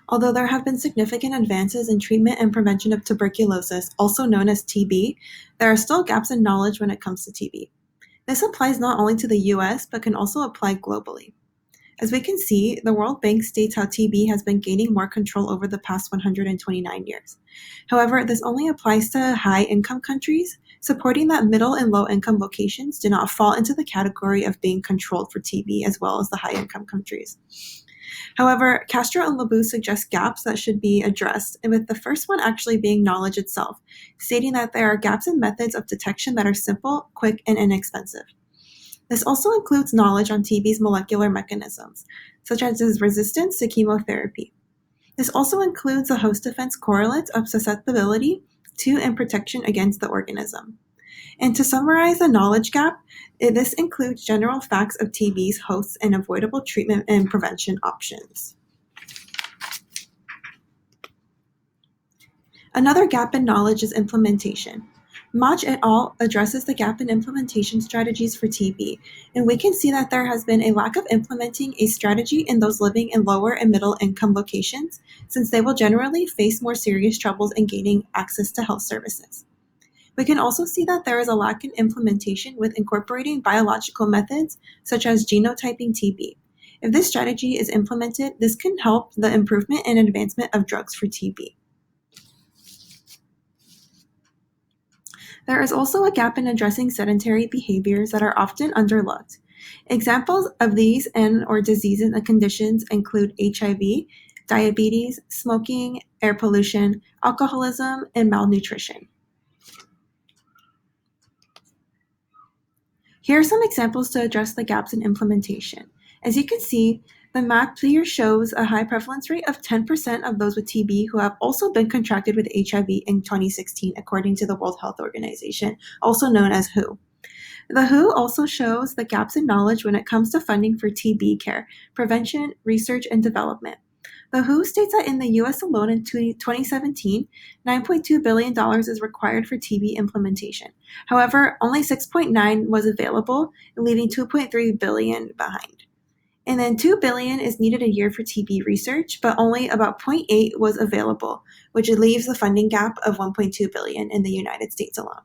Although there have been significant advances in treatment and prevention of tuberculosis, also known as TB, there are still gaps in knowledge when it comes to TB. This applies not only to the US, but can also apply globally. As we can see, the World Bank states how TB has been gaining more control over the past 129 years. However, this only applies to high-income countries, supporting that middle and low-income locations do not fall into the category of being controlled for TB as well as the high-income countries. However, Castro and Labou suggest gaps that should be addressed, and with the first one actually being knowledge itself, stating that there are gaps in methods of detection that are simple, quick, and inexpensive. This also includes knowledge on TB's molecular mechanisms, such as its resistance to chemotherapy. This also includes the host defense correlates of susceptibility to and protection against the organism. And to summarize the knowledge gap, this includes general facts of TB's hosts and avoidable treatment and prevention options. Another gap in knowledge is implementation. Mach et al. Addresses the gap in implementation strategies for TB, and we can see that there has been a lack of implementing a strategy in those living in lower and middle income locations, since they will generally face more serious troubles in gaining access to health services. We can also see that there is a lack in implementation with incorporating biological methods, such as genotyping TB. If this strategy is implemented, this can help the improvement and advancement of drugs for TB. There is also a gap in addressing sedentary behaviors that are often underlooked. Examples of these and/or diseases and conditions include HIV, diabetes, smoking, air pollution, alcoholism, and malnutrition. Here are some examples to address the gaps in implementation. As you can see, the map here shows a high prevalence rate of 10% of those with TB who have also been contracted with HIV in 2016, according to the World Health Organization, also known as WHO. The WHO also shows the gaps in knowledge when it comes to funding for TB care, prevention, research, and development. The WHO states that in the US alone in 2017, $9.2 billion is required for TB implementation. However, only $6.9 was available, leaving $2.3 billion behind. And then $2 billion is needed a year for TB research, but only about $0.8 was available, which leaves the funding gap of $1.2 billion in the United States alone.